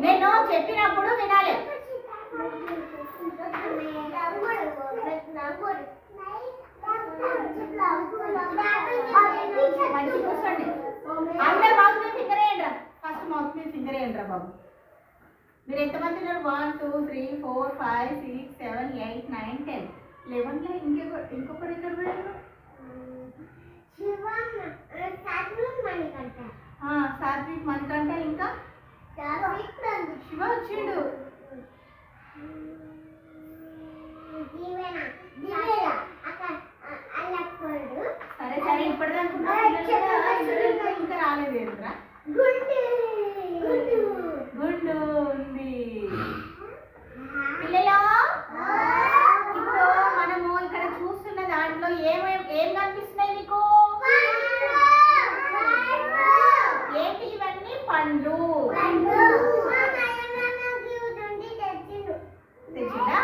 నేను చెప్పినప్పుడు వినాలి. మంచి కూర్చోండి. అందరు మౌత్ మీద ఫింగర్ వేయండి. ఫస్ట్ మౌత్ మీద ఫింగర్ వేయండి బాబు. మీరు ఎంతమంది ఉన్నారు? 1 2 3 4 5 6 7 8 9 10 11లో ఇంకొకరు ఎక్కడ పోయారు? సాత్విక్ మణికంఠ ఇంకా శివ వచ్చిండు. సరే సరే ఇప్పటిదాకా ఇంకా రాలేదు. ఏంద్రా గుండు ఉంది పిల్లలు. ఇప్పుడు మనము ఇక్కడ చూస్తున్న దాంట్లో ఏం కనిపిస్తున్నాయి మీకు? ఏంటి ఇవన్నీ? పండ్లు. తెచ్చిందా?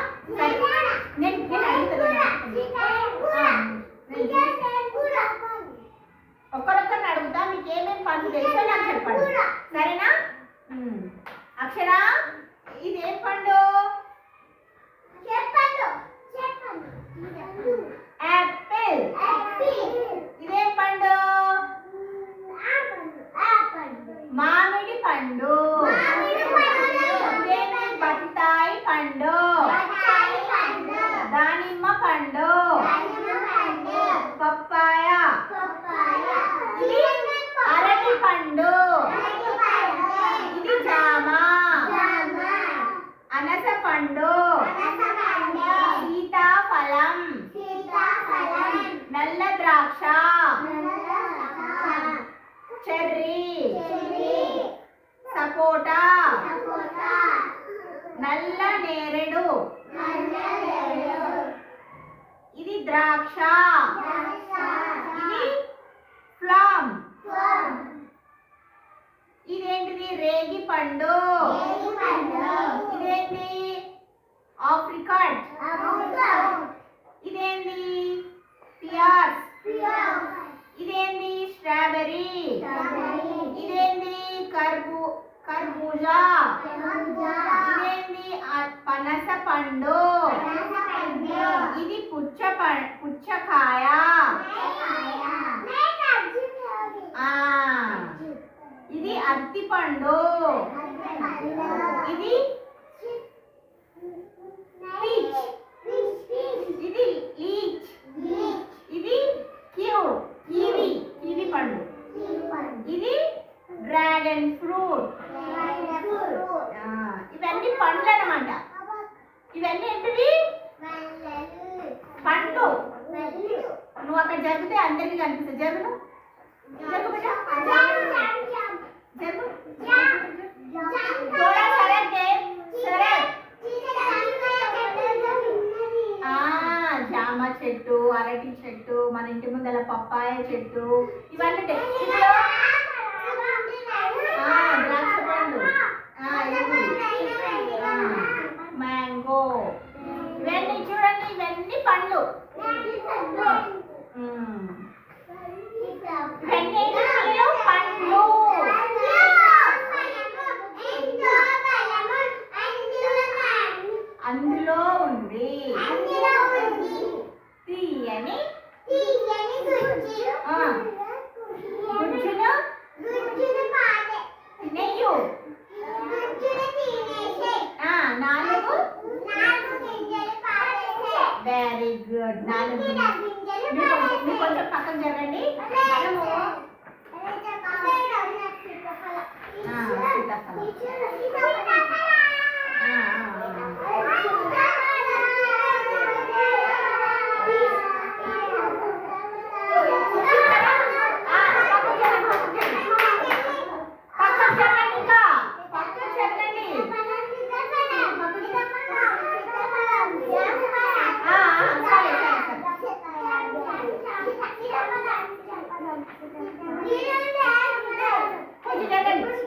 ఒక్కరొక్కరిని అడుగుతా, మీకు ఏమేమి పండ్లు తెలుసో నాకు చెప్పండి, సరేనా? అక్షర, ఇదేం పండు? యాపిల్. ఇదేం పండు? మామిడి పండు. ఇదేంటి? బత్తాయి పండు. దానిమ్మ పండు. పప్పాయ. అరటి పండు. ఇది జామ. అనస పండు. సీతాఫలం. నల్ల ద్రాక్ష. చెర్రీ. సపోటా. నల్ల నేరేడు. ఇది ద్రాక్ష. ఇది ప్లమ్. ఇదేంటిది? రేగి పండు. ఇదేంటి? ఆప్రికాట్. ఇదేంటి? పియాస్. ఇదేంటి? స్ట్రాబెర్రీ. ఇదేంటి? కర్బూజా. ఇదేంటి? పనస పండు. ఇది పుచ్చకాయ. ఇది అరటి పండు. ఇది పీచ్. ఇది లీచ్. ఇది కివి పండు. ఇది డ్రాగన్ ఫ్రూట్. ఇవన్నీ పండ్లు అన్నమాట. ఇవన్నీ ఏంటివి? పండ్లు. నువ్వు అక్కడ జరిగితే అందరికీ కనిపిస్తుంది. జరుగు జామ చెట్టు, అరటి చెట్టు, మన ఇంటి ముందర పప్పాయ చెట్టు, ఇవన్నీ ద్రాక్ష పండు, మ్యాంగో. ఇవన్నీ చూడండి, ఇవన్నీ పండ్లు. ఇవన్నీ పండ్లు. గుడ్. 4 మీరు కొంచెం పక్కన జరగండి.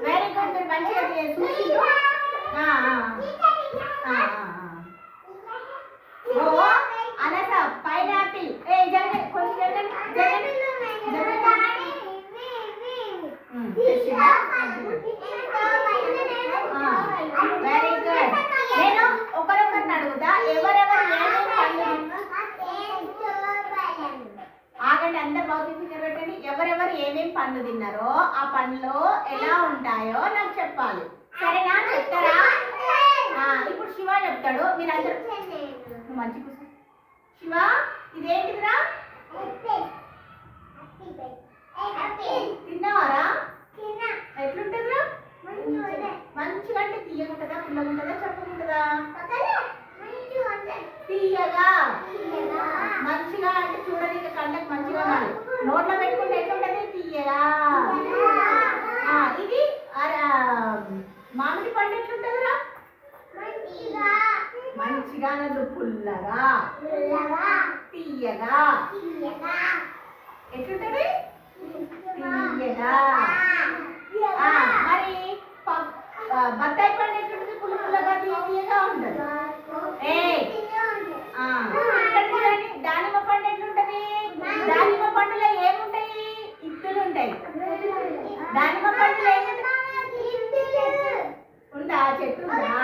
Very good. మీరు మంచిగా చూసి అనస పైనాపిల్. జరగండి, కొంచెం జరగండి. Very good. నేను ఒకరొకరిని అడుగుతా, ఎవరెవరు ఆగండి, అందరు భౌతిక ఫిగర్ పెట్టండి. ఎవరెవరు ఏమేమి పండ్లు తిన్నారో ఆ పండ్లు ఎలా ఉంటాయో నాకు చెప్పాలి. సరేనా? చెప్తారా? ఇప్పుడు శివ చెప్తాడు. మీరు అందరూ మంచి కూర్చో. శివ, ఇదేంటిదిరా? తిన్నావారా? ఎట్లుంటుందిరా? మంచిగా అంటే తీయగుంటుందా, పుల్లగుంటుందా, చెప్పగుంటుందా? తీయగా. మంచిగా అంటే చూడడానికి కళ్ళకి మంచిగా కాదు, నోట్లో పెట్టుకుంటే ఎట్లుంటది? తీయగా. ఇది మామిడి పండు ఎట్లుంటుందిరా? మంచిగా నన్ను పుల్లగా తీయగా. ఎట్లుంటది? తీయగా. మరి బత్తాయి పండు ఎట్లుంటుంది? పుల్లగా తీయగా ఉంటుంది. దానిమ్మ పండు ఎట్లుంటది? దానిమ్మ పండులో ఏముంటాయి? ఇత్తులు ఉంటాయి. దానిమ్మ పండులో ఉందా? చెట్టు ఉందా?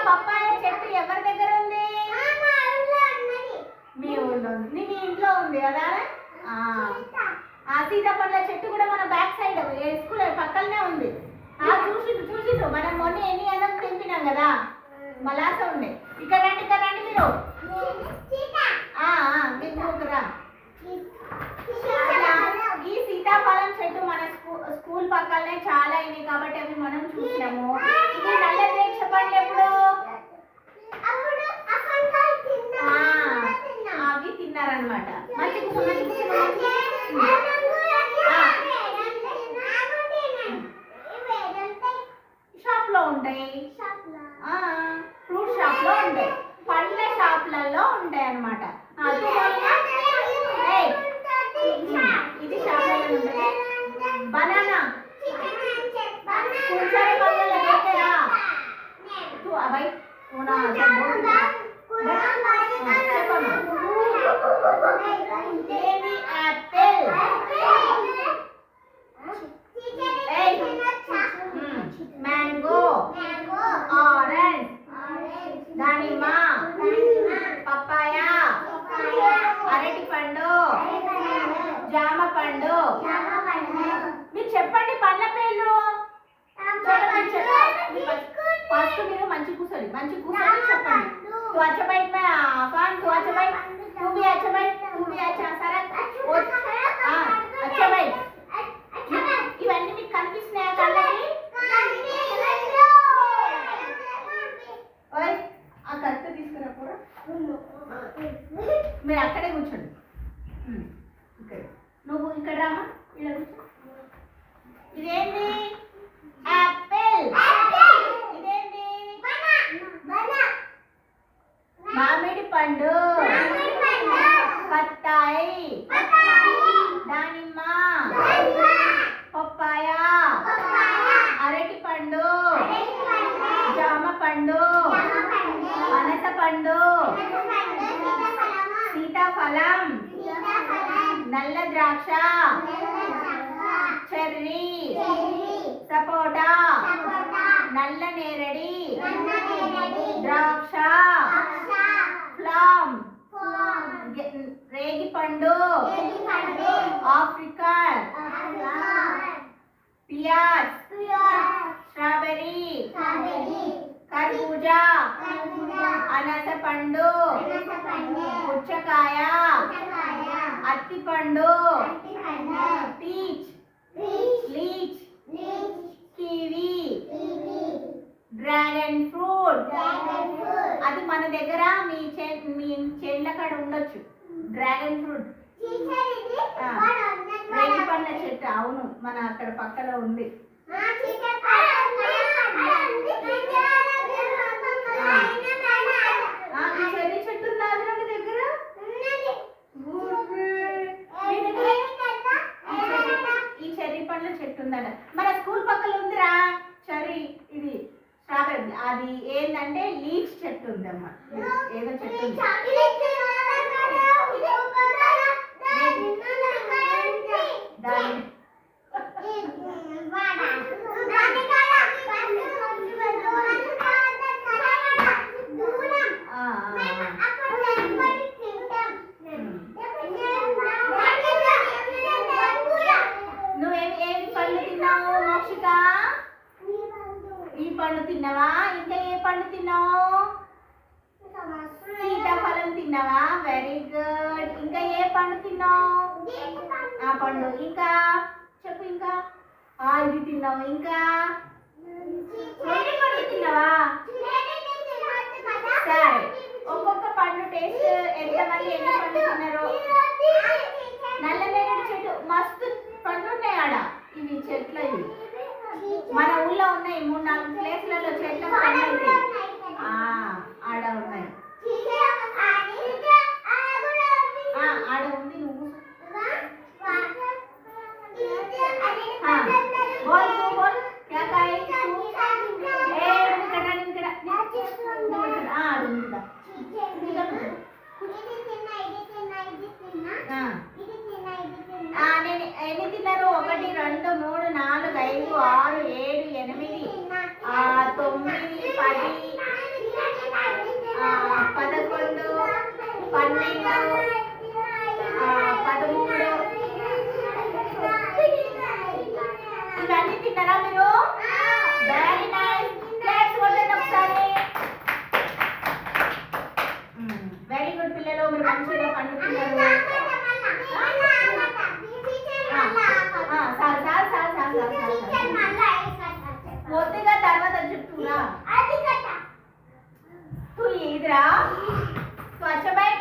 పప్పాయ చెట్టు ఎవరి దగ్గర ఉంది? మీ ఊళ్ళో ఉంది. మీ ఇంట్లో ఉంది కదా? సీతాపండ్ల చెట్టు కూడా మన బ్యాక్ సైడ్ స్కూల్ పక్కనే ఉంది. చూసిండ్రు మనం మొన్న ఎన్ని అన్నం తింపినాం కదా, మలాస ఉండే. ఇక్కడ రండి మీరు. మీరు ఈ సీతాఫలం చెట్టు మన స్కూల్ పక్కనే చాలా అయినాయి కాబట్టి అవి మనం చూసినాము. ఇది నల్ల ద్రాక్ష పండ్లు ఎప్పుడు? అవి తిన్నారనమాట. మంచి షాప్ లో ఉంటాయి, ఫ్రూట్ షాప్ లో ఉంటాయి, పండ్ల షాప్లలో ఉంటాయి అన్నమాట. ఇది షాప్లలో ఉంటాయి. బనానా అబ్బాయి యాపిల్, మ్యాంగో, ఆరెంజ్, దానిమ్మ, పప్పాయ, అరటి పండు, జామ పండు. మీరు చెప్పండి పండ్ల పేర్లు. ఫస్ట్ మీరు మంచి కూర్చోండి చెప్పండి. तू अच्छा बैठ मैं अफान तू अच्छा बैठ, तू भी अच्छा सरक अच्छा बैठ. ఇవన్నీ మీకు కనిపిస్తున్నాయా కళ్ళకి? ఆ కత్తి తీసుకురా కూడా. మీరు అక్కడే కూర్చోండి. ఇక్కడ నువ్వు ఇక్కడ రామా, ఇలా కూర్చో. ఇదేంటి? యాపిల్. ఇదేంటి? మామిడి పండు, బత్తాయి, దానిమ్మ, పప్పాయ, అరటి పండు, జామ పండు, పనస పండు, సీతాఫలం, నల్ల ద్రాక్ష, చెర్రీ, సపోటా, నల్ల నేరడి, ద్రాక్ష, ప్లమ్, రేగి పండు, ఆఫ్రికన్, పియాజ్, స్ట్రాబెర్రీ, కర్బూజా, అనాస పండు, పుచ్చకాయ, అత్తిపండు, peach, litchi, kiwi, dragon fruit. అది మన దగ్గర మీ చెట్ల కాడ ఉండొచ్చు. డ్రాగన్ ఫ్రూట్ రేగి పండ్ల చెట్టు. అవును, మన అక్కడ పక్కన ఉంది. చెర్రీ చెట్టు ఉందా మీ దగ్గర? ఈ చెర్రీ పండ్ల చెట్టు ఉందట మన స్కూల్ పక్కన ఉందిరా. చెర్రీ ఇది స్ట్రాబెర్రీ. అది ఏంటంటే లీచ్ చెట్టు ఉందమ్మా. ఏదో చెట్టు ఉంది. నువ్వేమి పళ్ళు తిన్నావు మోక్షిత? ఈ పండు తిన్నావా? ఇంకా ఏ పండు తిన్నావు? సీతాఫలం తిన్నావా? Very good. ఇంకా ఏ పండు తిన్నావు? ఆ పండు. ఇంకా చెప్పు. ఇంకా ఇది తిన్నావు. ఇంకా పండు తిన్నావా? సరే, ఒక్కొక్క పండు టేస్ట్ ఎంతమంది ఎన్ని పండు తిన్నారు? నల్ల నేరేడు చెట్టు మస్తు పండ్లు ఉన్నాయి ఆడ. ఇవి చెట్లు ఇవి మన ఊళ్ళో ఉన్నాయి. 3-4 ప్లేస్లలో చెట్ల పండ్లు ఆడ ఉన్నాయి. ఆడ ఉంది. నువ్వు बोल तू बोल क्या खाए तू? ए निकड़ा నేను ఎన్ని తిన్నారు? 1 2 3 4 5 6 7 8 9 10 11 12 13 ఇవన్నీ తిన్నారా మీరు? Very nice. క్లాప్స్ కొట్టండి ఒకసారి. వెరీ గుడ్ పిల్లలు, మీరు మంచిగా పండు తిన్నారు. పూర్తిగా తర్వాత చెప్తున్నా. తూ ఇదిరా స్వచ్ఛమై